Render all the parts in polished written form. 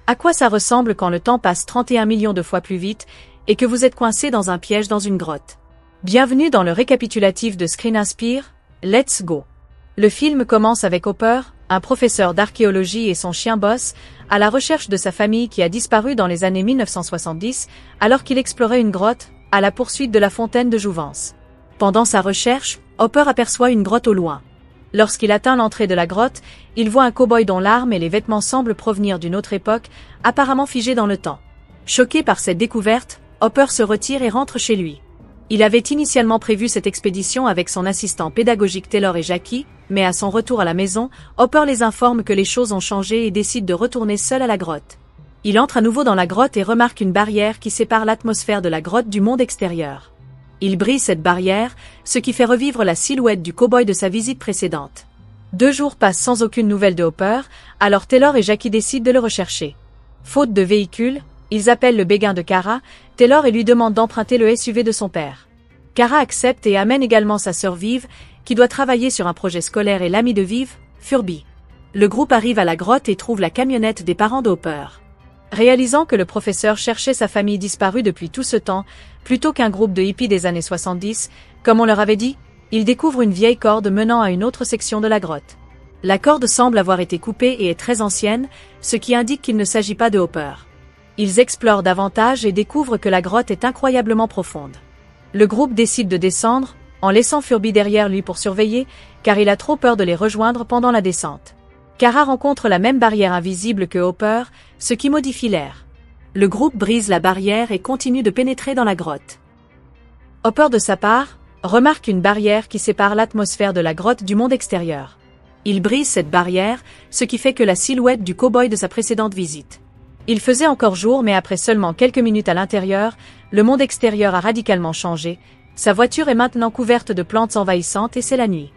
À quoi ça ressemble quand le temps passe 31 millions de fois plus vite et que vous êtes coincé dans un piège dans une grotte? Bienvenue dans le récapitulatif de Screen Inspire, let's go! Le film commence avec Hopper, un professeur d'archéologie et son chien Boss, à la recherche de sa famille qui a disparu dans les années 1970, alors qu'il explorait une grotte, à la poursuite de la fontaine de Jouvence. Pendant sa recherche, Hopper aperçoit une grotte au loin. Lorsqu'il atteint l'entrée de la grotte, il voit un cow-boy dont l'arme et les vêtements semblent provenir d'une autre époque, apparemment figée dans le temps. Choqué par cette découverte, Hopper se retire et rentre chez lui. Il avait initialement prévu cette expédition avec son assistant pédagogique Taylor et Jackie, mais à son retour à la maison, Hopper les informe que les choses ont changé et décide de retourner seul à la grotte. Il entre à nouveau dans la grotte et remarque une barrière qui sépare l'atmosphère de la grotte du monde extérieur. Il brise cette barrière, ce qui fait revivre la silhouette du cow-boy de sa visite précédente. 2 jours passent sans aucune nouvelle de Hopper, alors Taylor et Jackie décident de le rechercher. Faute de véhicule, ils appellent le béguin de Kara, Taylor et lui demandent d'emprunter le SUV de son père. Kara accepte et amène également sa sœur Viv, qui doit travailler sur un projet scolaire et l'ami de Viv, Furby. Le groupe arrive à la grotte et trouve la camionnette des parents de Hopper. Réalisant que le professeur cherchait sa famille disparue depuis tout ce temps, plutôt qu'un groupe de hippies des années 70, comme on leur avait dit, ils découvrent une vieille corde menant à une autre section de la grotte. La corde semble avoir été coupée et est très ancienne, ce qui indique qu'il ne s'agit pas de Hopper. Ils explorent davantage et découvrent que la grotte est incroyablement profonde. Le groupe décide de descendre, en laissant Furby derrière lui pour surveiller, car il a trop peur de les rejoindre pendant la descente. Kara rencontre la même barrière invisible que Hopper, ce qui modifie l'air. Le groupe brise la barrière et continue de pénétrer dans la grotte. Hopper de sa part, remarque une barrière qui sépare l'atmosphère de la grotte du monde extérieur. Il brise cette barrière, ce qui fait que la silhouette du cow-boy de sa précédente visite. Il faisait encore jour mais après seulement quelques minutes à l'intérieur, le monde extérieur a radicalement changé, sa voiture est maintenant couverte de plantes envahissantes et c'est la nuit.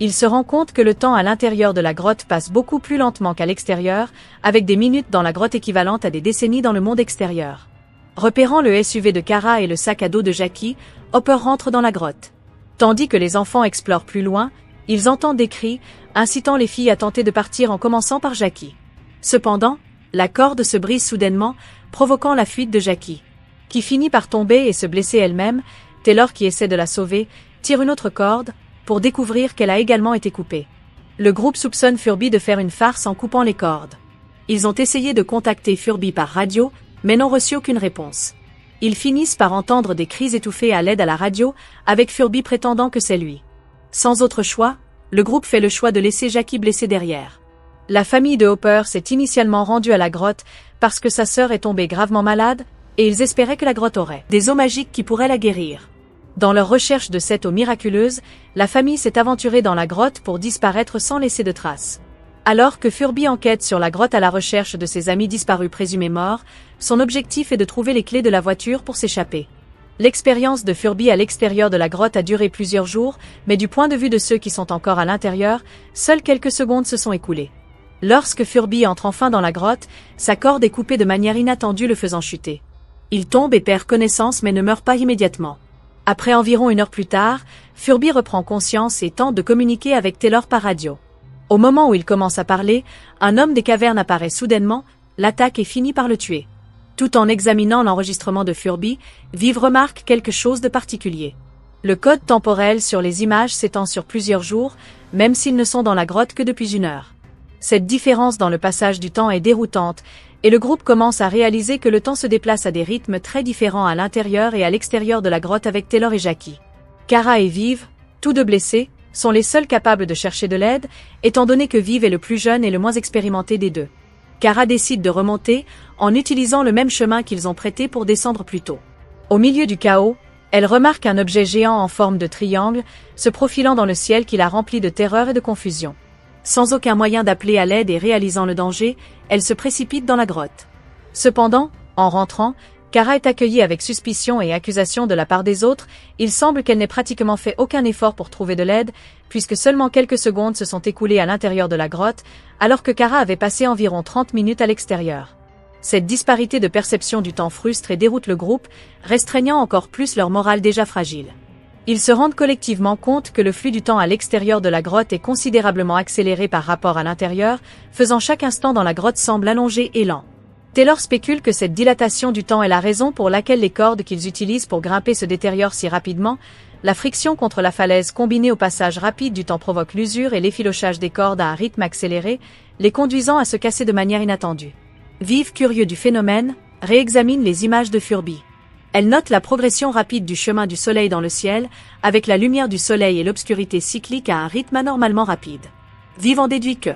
Il se rend compte que le temps à l'intérieur de la grotte passe beaucoup plus lentement qu'à l'extérieur, avec des minutes dans la grotte équivalentes à des décennies dans le monde extérieur. Repérant le SUV de Kara et le sac à dos de Jackie, Hopper rentre dans la grotte. Tandis que les enfants explorent plus loin, ils entendent des cris, incitant les filles à tenter de partir en commençant par Jackie. Cependant, la corde se brise soudainement, provoquant la fuite de Jackie, qui finit par tomber et se blesser elle-même. Taylor, qui essaie de la sauver, tire une autre corde, pour découvrir qu'elle a également été coupée. Le groupe soupçonne Furby de faire une farce en coupant les cordes. Ils ont essayé de contacter Furby par radio, mais n'ont reçu aucune réponse. Ils finissent par entendre des cris étouffés à l'aide à la radio, avec Furby prétendant que c'est lui. Sans autre choix, le groupe fait le choix de laisser Jackie blessée derrière. La famille de Hopper s'est initialement rendue à la grotte parce que sa sœur est tombée gravement malade, et ils espéraient que la grotte aurait des eaux magiques qui pourraient la guérir. Dans leur recherche de cette eau miraculeuse, la famille s'est aventurée dans la grotte pour disparaître sans laisser de traces. Alors que Furby enquête sur la grotte à la recherche de ses amis disparus présumés morts, son objectif est de trouver les clés de la voiture pour s'échapper. L'expérience de Furby à l'extérieur de la grotte a duré plusieurs jours, mais du point de vue de ceux qui sont encore à l'intérieur, seules quelques secondes se sont écoulées. Lorsque Furby entre enfin dans la grotte, sa corde est coupée de manière inattendue le faisant chuter. Il tombe et perd connaissance mais ne meurt pas immédiatement. Après environ 1 heure plus tard, Furby reprend conscience et tente de communiquer avec Taylor par radio. Au moment où il commence à parler, un homme des cavernes apparaît soudainement, l'attaque et finit par le tuer. Tout en examinant l'enregistrement de Furby, Viv remarque quelque chose de particulier. Le code temporel sur les images s'étend sur plusieurs jours, même s'ils ne sont dans la grotte que depuis 1 heure. Cette différence dans le passage du temps est déroutante, et le groupe commence à réaliser que le temps se déplace à des rythmes très différents à l'intérieur et à l'extérieur de la grotte avec Taylor et Jackie. Kara et Viv, tous 2 blessés, sont les seuls capables de chercher de l'aide, étant donné que Viv est le plus jeune et le moins expérimenté des 2. Kara décide de remonter, en utilisant le même chemin qu'ils ont prêté pour descendre plus tôt. Au milieu du chaos, elle remarque un objet géant en forme de triangle, se profilant dans le ciel qui la remplit de terreur et de confusion. Sans aucun moyen d'appeler à l'aide et réalisant le danger, elle se précipite dans la grotte. Cependant, en rentrant, Kara est accueillie avec suspicion et accusation de la part des autres. Il semble qu'elle n'ait pratiquement fait aucun effort pour trouver de l'aide, puisque seulement quelques secondes se sont écoulées à l'intérieur de la grotte, alors que Kara avait passé environ 30 minutes à l'extérieur. Cette disparité de perception du temps frustre et déroute le groupe, restreignant encore plus leur morale déjà fragile. Ils se rendent collectivement compte que le flux du temps à l'extérieur de la grotte est considérablement accéléré par rapport à l'intérieur, faisant chaque instant dans la grotte semble allongé et lent. Taylor spécule que cette dilatation du temps est la raison pour laquelle les cordes qu'ils utilisent pour grimper se détériorent si rapidement. La friction contre la falaise combinée au passage rapide du temps provoque l'usure et l'effilochage des cordes à un rythme accéléré, les conduisant à se casser de manière inattendue. Vive curieux du phénomène, réexamine les images de Furby. Elle note la progression rapide du chemin du soleil dans le ciel, avec la lumière du soleil et l'obscurité cyclique à un rythme anormalement rapide. Vive en déduit que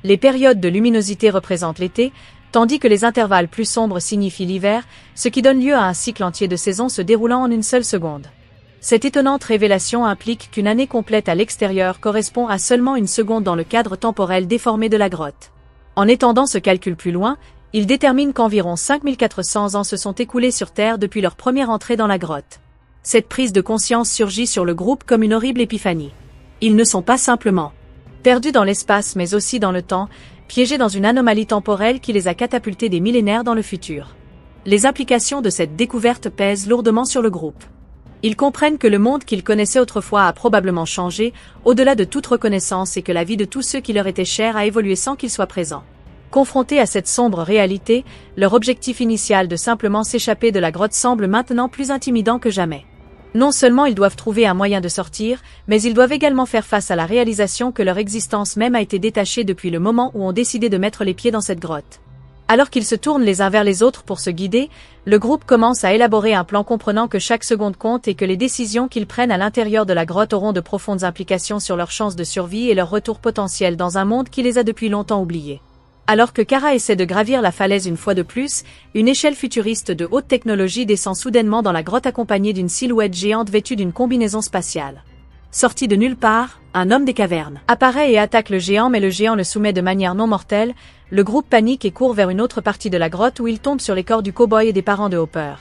les périodes de luminosité représentent l'été, tandis que les intervalles plus sombres signifient l'hiver, ce qui donne lieu à un cycle entier de saisons se déroulant en une seule seconde. Cette étonnante révélation implique qu'une année complète à l'extérieur correspond à seulement une seconde dans le cadre temporel déformé de la grotte. En étendant ce calcul plus loin, il détermine qu'environ 5400 ans se sont écoulés sur Terre depuis leur première entrée dans la grotte. Cette prise de conscience surgit sur le groupe comme une horrible épiphanie. Ils ne sont pas simplement perdus dans l'espace mais aussi dans le temps, piégés dans une anomalie temporelle qui les a catapultés des millénaires dans le futur. Les implications de cette découverte pèsent lourdement sur le groupe. Ils comprennent que le monde qu'ils connaissaient autrefois a probablement changé, au-delà de toute reconnaissance et que la vie de tous ceux qui leur étaient chers a évolué sans qu'ils soient présents. Confrontés à cette sombre réalité, leur objectif initial de simplement s'échapper de la grotte semble maintenant plus intimidant que jamais. Non seulement ils doivent trouver un moyen de sortir, mais ils doivent également faire face à la réalisation que leur existence même a été détachée depuis le moment où on décidé de mettre les pieds dans cette grotte. Alors qu'ils se tournent les uns vers les autres pour se guider, le groupe commence à élaborer un plan comprenant que chaque seconde compte et que les décisions qu'ils prennent à l'intérieur de la grotte auront de profondes implications sur leurs chances de survie et leur retour potentiel dans un monde qui les a depuis longtemps oubliés. Alors que Kara essaie de gravir la falaise une fois de plus, une échelle futuriste de haute technologie descend soudainement dans la grotte accompagnée d'une silhouette géante vêtue d'une combinaison spatiale. Sorti de nulle part, un homme des cavernes apparaît et attaque le géant mais le géant le soumet de manière non mortelle. Le groupe panique et court vers une autre partie de la grotte où il tombe sur les corps du cow-boy et des parents de Hopper.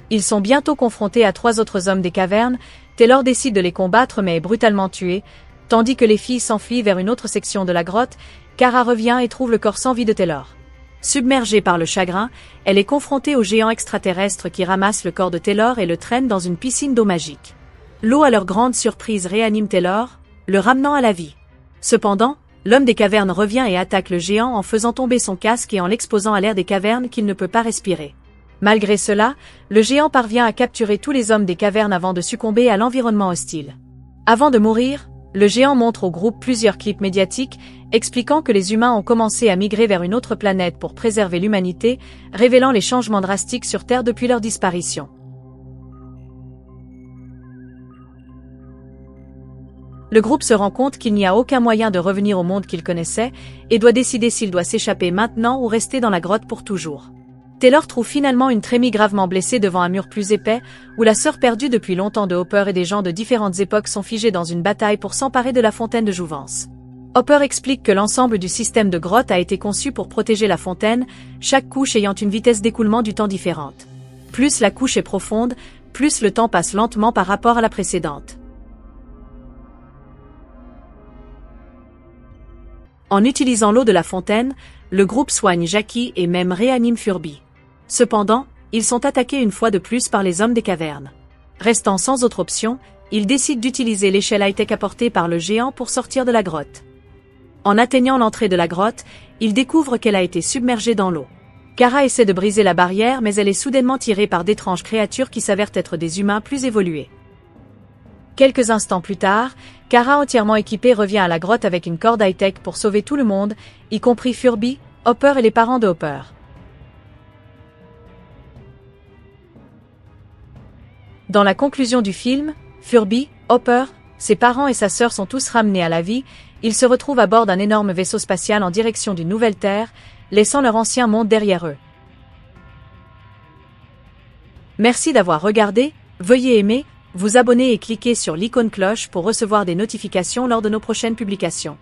Ils sont bientôt confrontés à 3 autres hommes des cavernes. Taylor décide de les combattre mais est brutalement tué, tandis que les filles s'enfuient vers une autre section de la grotte. Kara revient et trouve le corps sans vie de Taylor. Submergée par le chagrin, elle est confrontée au géant extraterrestre qui ramasse le corps de Taylor et le traîne dans une piscine d'eau magique. L'eau à leur grande surprise réanime Taylor, le ramenant à la vie. Cependant, l'homme des cavernes revient et attaque le géant en faisant tomber son casque et en l'exposant à l'air des cavernes qu'il ne peut pas respirer. Malgré cela, le géant parvient à capturer tous les hommes des cavernes avant de succomber à l'environnement hostile. Avant de mourir, le géant montre au groupe plusieurs clips médiatiques expliquant que les humains ont commencé à migrer vers une autre planète pour préserver l'humanité, révélant les changements drastiques sur Terre depuis leur disparition. Le groupe se rend compte qu'il n'y a aucun moyen de revenir au monde qu'il connaissait et doit décider s'il doit s'échapper maintenant ou rester dans la grotte pour toujours. Taylor trouve finalement une Trémie gravement blessée devant un mur plus épais, où la sœur perdue depuis longtemps de Hopper et des gens de différentes époques sont figés dans une bataille pour s'emparer de la fontaine de jouvence. Hopper explique que l'ensemble du système de grotte a été conçu pour protéger la fontaine, chaque couche ayant une vitesse d'écoulement du temps différente. Plus la couche est profonde, plus le temps passe lentement par rapport à la précédente. En utilisant l'eau de la fontaine, le groupe soigne Jackie et même réanime Furby. Cependant, ils sont attaqués une fois de plus par les hommes des cavernes. Restant sans autre option, ils décident d'utiliser l'échelle high-tech apportée par le géant pour sortir de la grotte. En atteignant l'entrée de la grotte, ils découvrent qu'elle a été submergée dans l'eau. Kara essaie de briser la barrière mais elle est soudainement tirée par d'étranges créatures qui s'avèrent être des humains plus évolués. Quelques instants plus tard, Kara entièrement équipée revient à la grotte avec une corde high-tech pour sauver tout le monde, y compris Furby, Hopper et les parents de Hopper. Dans la conclusion du film, Furby, Hopper, ses parents et sa sœur sont tous ramenés à la vie, ils se retrouvent à bord d'un énorme vaisseau spatial en direction d'une nouvelle Terre, laissant leur ancien monde derrière eux. Merci d'avoir regardé, veuillez aimer, vous abonner et cliquer sur l'icône cloche pour recevoir des notifications lors de nos prochaines publications.